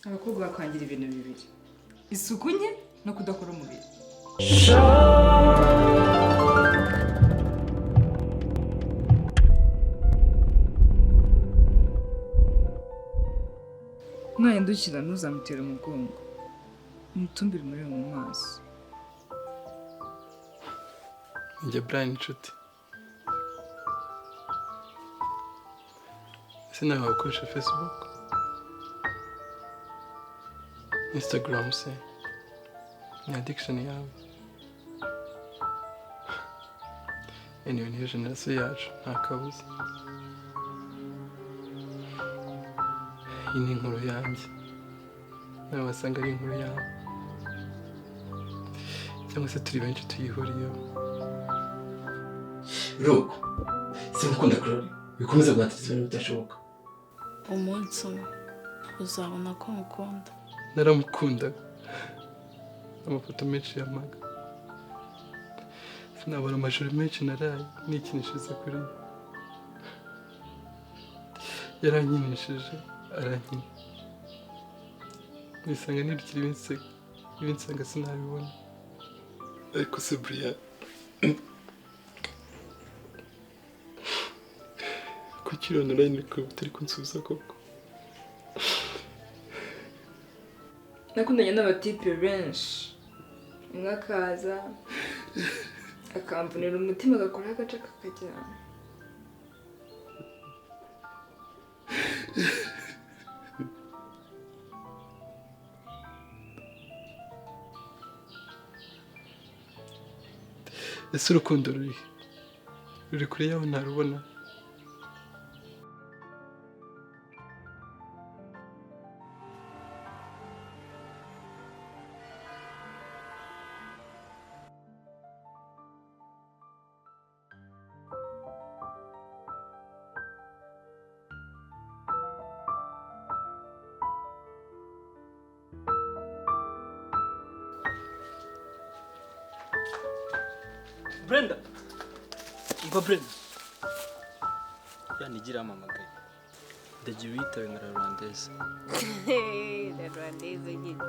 abakobwa bakwangira ibintu bibiri, isuku nke no kudakora umubiri. Nahindukira ntuzamutera umugongo, umutumbire umurebe mu maso. Njye Brian inshuti. Ese nawe wakoresha Facebook? Instagram se? Ni addiction yawe? Anyway, niyo generasiyo yacu, nta kabuza. Iyi ni inkuru yanjye. Nawe wasanga ari inkuru yawe. Cyangwa se turi benshi tuyihuriyeho. Ruko, sinkukunda Claude. Bikomeza guhatiriza ibintu bidashoboka. Umunsi umwe uzabona ko mukunda. Naramukundaga. Amafoto menshi yamaga. Sinabona amajoro menshi naraye nikinishije kuri we. Yarankinishije, arankina. Nisanga nirukira ibinsanga sinabibona. Ariko se Brian, kuki online ko utari kunsubiza koko? Nakundanye n'abatipe benshi, umwe akaza akamvunira umutima agakora agace kakajyana. Ese urukundo ruri kure yawe ntarubona? Brenda! Umva Brenda! Yanigira amamagaye. Ndagiye uyitabe nka Rwandese. Rwandese nyine.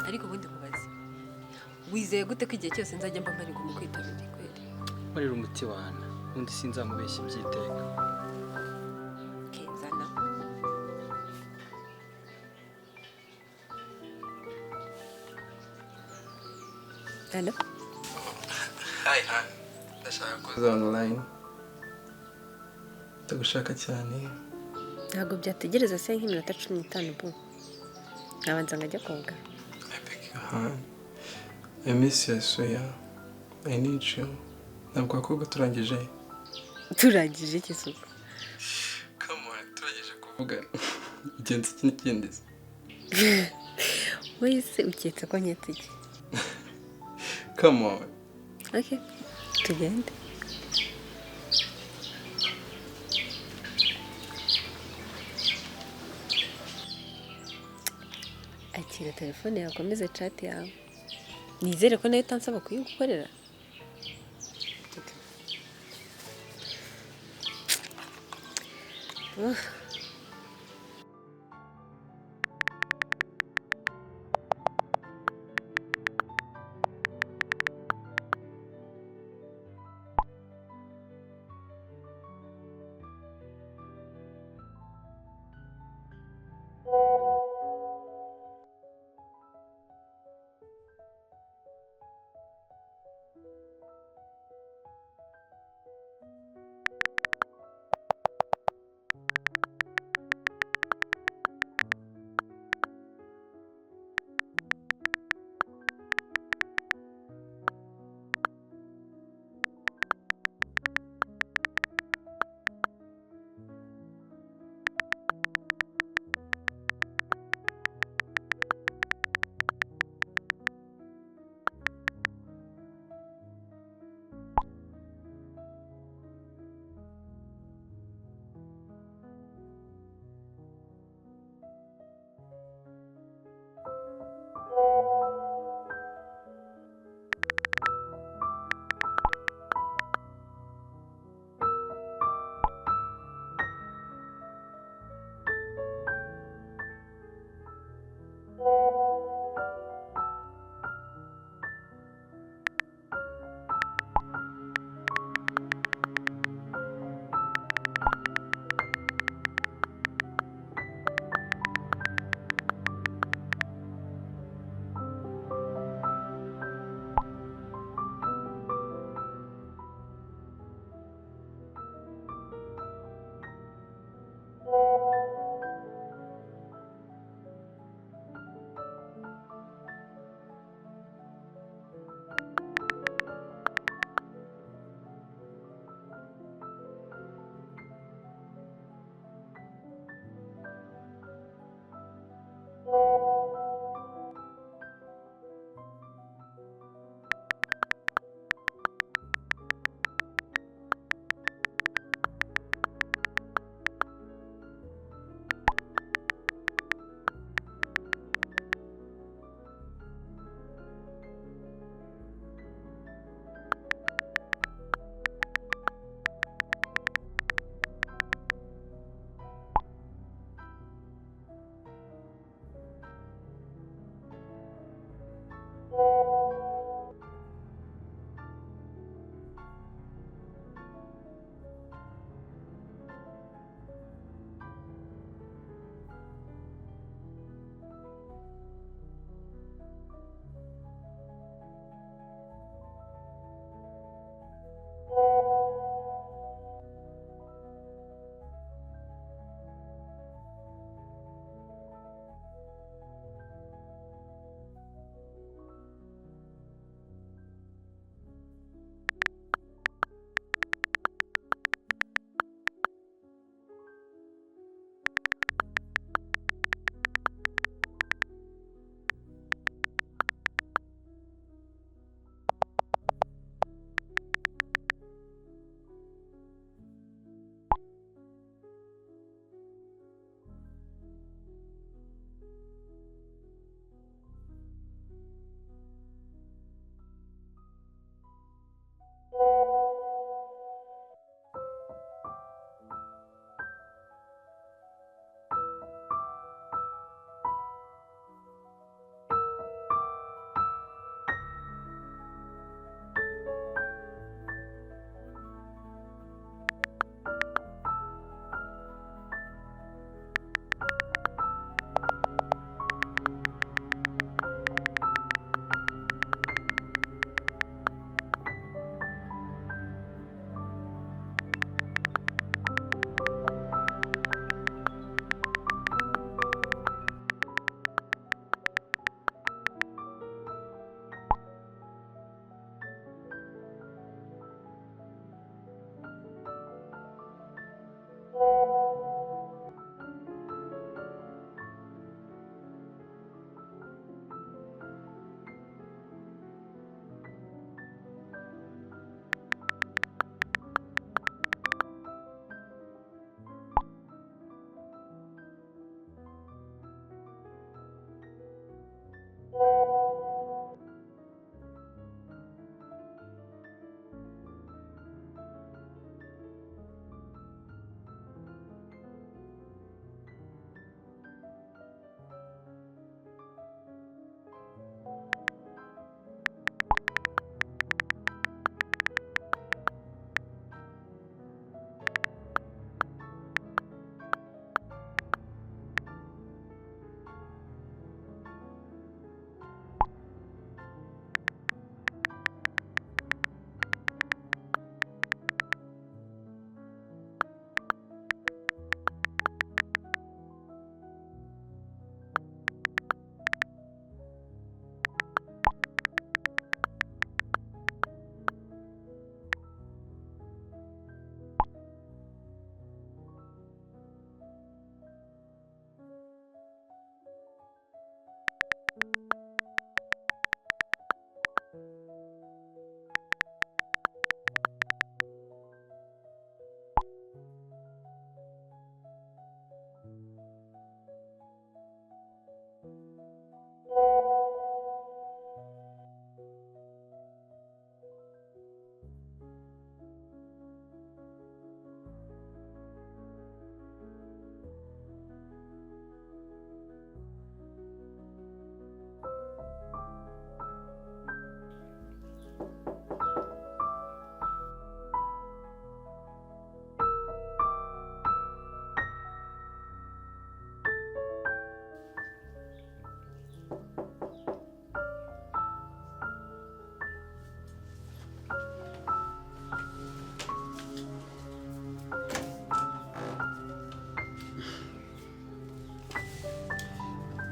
Ariko ubundi kubaza. Wizeye gute ko igihe cyose nzajya mba mpari kumukwitabira kweli? Marira umuti wana. Undi sinzamubeshya ibyiteka. Kenzana. Hello? Hi, ndashaka kuza online. Ndagushaka cyane. Ntabwo byategereza se nk'iminota 15 bu. Nabanza ngajya koga. I beg your hand. I miss you, I swear. I need you. Ntabwo wakobwa turangije. Turangije iki suko? Come on, turangije kuvugana. Igenzi ikindi. Wese uketse ko nyetse iki? Come on. Okay. Tugende. Akira telefone yakomeze chat yawe. Nizere ko nayo utansaba kuyigukorera.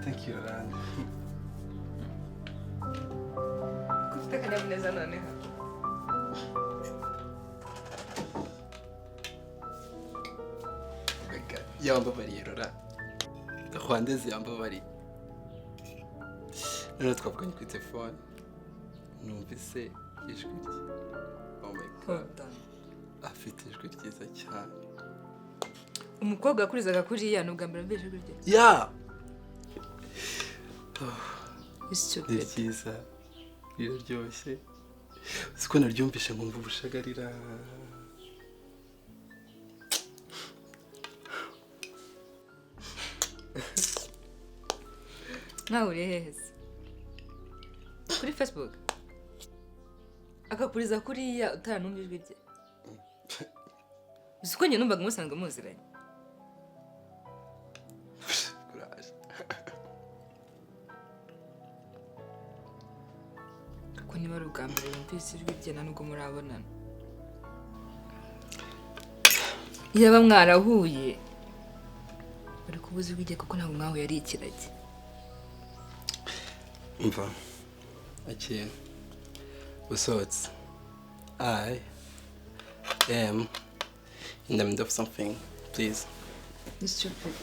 Thank you, Rand. ko ufite akanyamuneza noneho. Yambabariye Rora. Rwandeze yambabariye. None twavuganye kuri telefone. Numvise ijwi rye. Oh my god. Afite ijwi ryiza cyane. Umukobwa akurizaga kuriya n'ubwa mbere mbere ijwi rye. Yeah. Stupid. Ni ryiza. Biraryoshye. Siko naryumvishe nkumva ubushagarira. Mwahuriye hehe se? Kuri Facebook? Akakuriza kuriya utaranumva ijwi rye? Uzi ko njye numvaga musanzwe muziranye? Courage. Ko niba ari ubwa mbere yumvise ijwi rye na nubwo murabonana. Yaba mwarahuye bari kubuza ijwi rye kuko ntabwo mwahuye ari ikiragi. Umva. Akira. Usohotse. I am in the middle of something. Please. It's stupid.